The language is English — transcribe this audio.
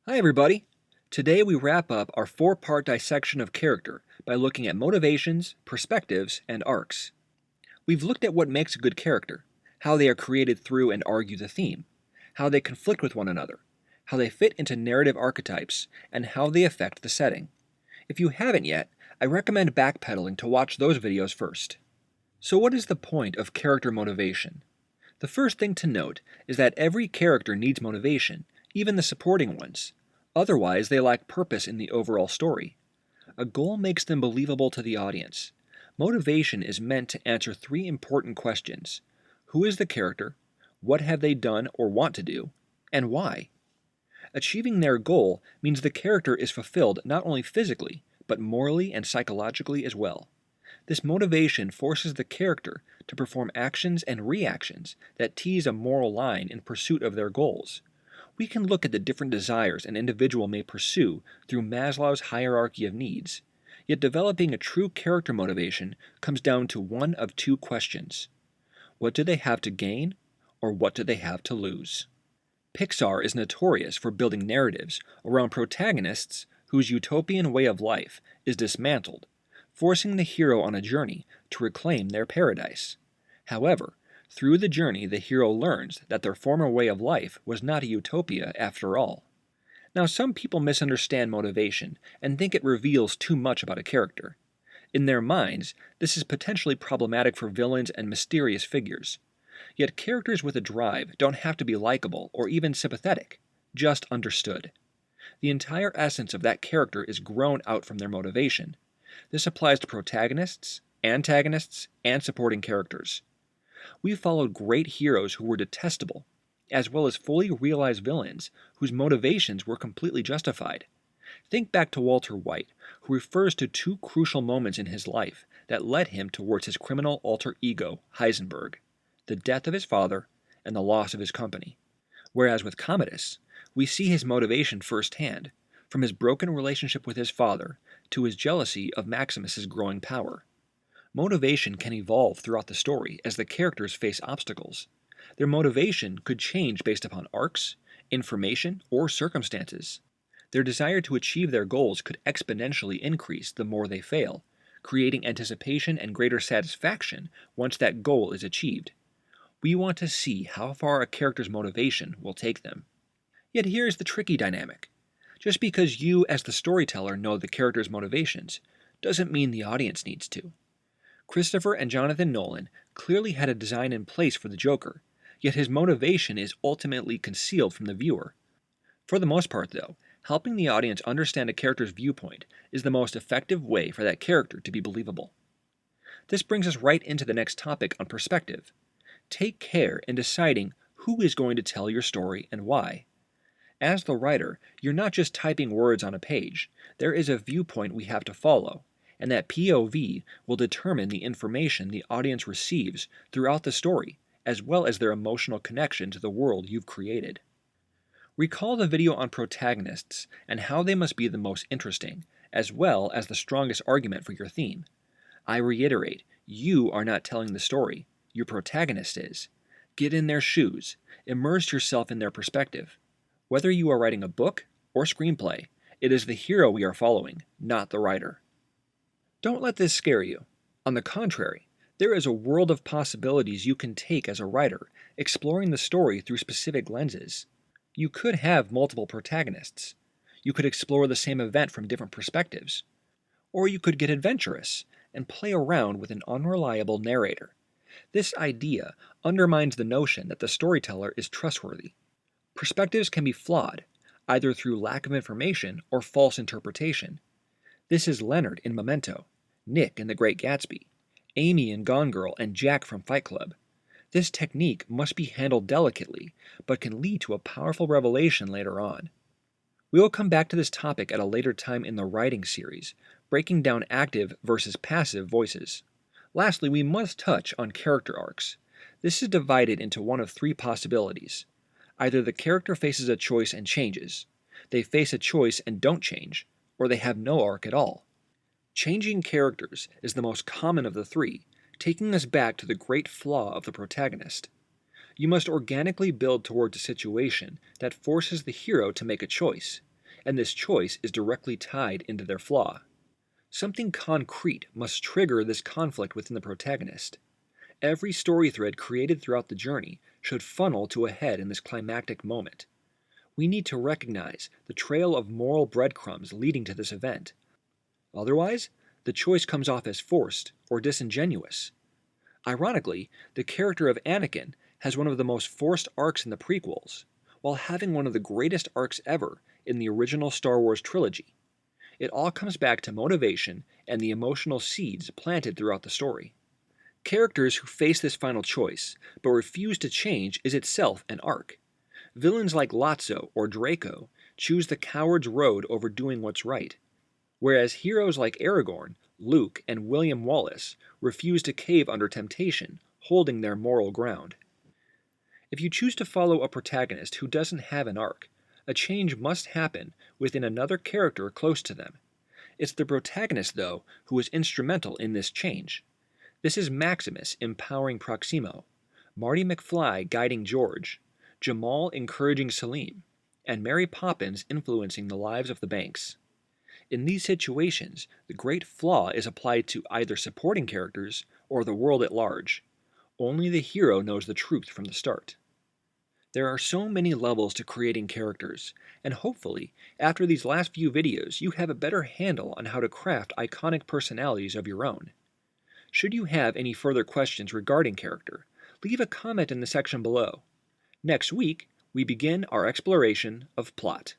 Hi everybody! Today we wrap up our four-part dissection of character by looking at motivations, perspectives, and arcs. We've looked at what makes a good character, how they are created through and argue the theme, how they conflict with one another, how they fit into narrative archetypes, and how they affect the setting. If you haven't yet, I recommend backpedaling to watch those videos first. So what is the point of character motivation? The first thing to note is that every character needs motivation, even the supporting ones. Otherwise, they lack purpose in the overall story. A goal makes them believable to the audience. Motivation is meant to answer three important questions. Who is the character? What have they done or want to do? And why? Achieving their goal means the character is fulfilled not only physically, but morally and psychologically as well. This motivation forces the character to perform actions and reactions that tease a moral line in pursuit of their goals. We can look at the different desires an individual may pursue through Maslow's hierarchy of needs. Yet developing a true character motivation comes down to one of two questions. What do they have to gain, or what do they have to lose? Pixar is notorious for building narratives around protagonists whose utopian way of life is dismantled, forcing the hero on a journey to reclaim their paradise. However, through the journey the hero learns that their former way of life was not a utopia after all. Now some people misunderstand motivation and think it reveals too much about a character. In their minds, this is potentially problematic for villains and mysterious figures. Yet characters with a drive don't have to be likable or even sympathetic, just understood. The entire essence of that character is grown out from their motivation. This applies to protagonists, antagonists, and supporting characters. We followed great heroes who were detestable, as well as fully realized villains whose motivations were completely justified. Think back to Walter White, who refers to two crucial moments in his life that led him towards his criminal alter ego, Heisenberg: the death of his father and the loss of his company. Whereas with Commodus, we see his motivation firsthand, from his broken relationship with his father to his jealousy of Maximus's growing power. Motivation can evolve throughout the story as the characters face obstacles. Their motivation could change based upon arcs, information, or circumstances. Their desire to achieve their goals could exponentially increase the more they fail, creating anticipation and greater satisfaction once that goal is achieved. We want to see how far a character's motivation will take them. Yet here's the tricky dynamic. Just because you as the storyteller know the character's motivations doesn't mean the audience needs to. Christopher and Jonathan Nolan clearly had a design in place for the Joker, yet his motivation is ultimately concealed from the viewer. For the most part, though, helping the audience understand a character's viewpoint is the most effective way for that character to be believable. This brings us right into the next topic on perspective. Take care in deciding who is going to tell your story and why. As the writer, you're not just typing words on a page. There is a viewpoint we have to follow, and that POV will determine the information the audience receives throughout the story, as well as their emotional connection to the world you've created. Recall the video on protagonists and how they must be the most interesting, as well as the strongest argument for your theme. I reiterate, you are not telling the story, your protagonist is. Get in their shoes, immerse yourself in their perspective. Whether you are writing a book or screenplay, it is the hero we are following, not the writer. Don't let this scare you. On the contrary, there is a world of possibilities you can take as a writer, exploring the story through specific lenses. You could have multiple protagonists. You could explore the same event from different perspectives. Or you could get adventurous and play around with an unreliable narrator. This idea undermines the notion that the storyteller is trustworthy. Perspectives can be flawed, either through lack of information or false interpretation. This is Leonard in Memento, Nick in The Great Gatsby, Amy in Gone Girl, and Jack from Fight Club. This technique must be handled delicately, but can lead to a powerful revelation later on. We will come back to this topic at a later time in the writing series, breaking down active versus passive voices. Lastly, we must touch on character arcs. This is divided into one of three possibilities. Either the character faces a choice and changes, they face a choice and don't change, or they have no arc at all. Changing characters is the most common of the three, taking us back to the great flaw of the protagonist. You must organically build towards a situation that forces the hero to make a choice, and this choice is directly tied into their flaw. Something concrete must trigger this conflict within the protagonist. Every story thread created throughout the journey should funnel to a head in this climactic moment. We need to recognize the trail of moral breadcrumbs leading to this event. Otherwise, the choice comes off as forced or disingenuous. Ironically, the character of Anakin has one of the most forced arcs in the prequels, while having one of the greatest arcs ever in the original Star Wars trilogy. It all comes back to motivation and the emotional seeds planted throughout the story. Characters who face this final choice, but refuse to change, is itself an arc. Villains like Lotso or Draco choose the coward's road over doing what's right, whereas heroes like Aragorn, Luke, and William Wallace refuse to cave under temptation, holding their moral ground. If you choose to follow a protagonist who doesn't have an arc, a change must happen within another character close to them. It's the protagonist, though, who is instrumental in this change. This is Maximus empowering Proximo, Marty McFly guiding George, Jamal encouraging Salim, and Mary Poppins influencing the lives of the Banks. In these situations, the great flaw is applied to either supporting characters or the world at large. Only the hero knows the truth from the start. There are so many levels to creating characters, and hopefully, after these last few videos, you have a better handle on how to craft iconic personalities of your own. Should you have any further questions regarding character, leave a comment in the section below. Next week, we begin our exploration of plot.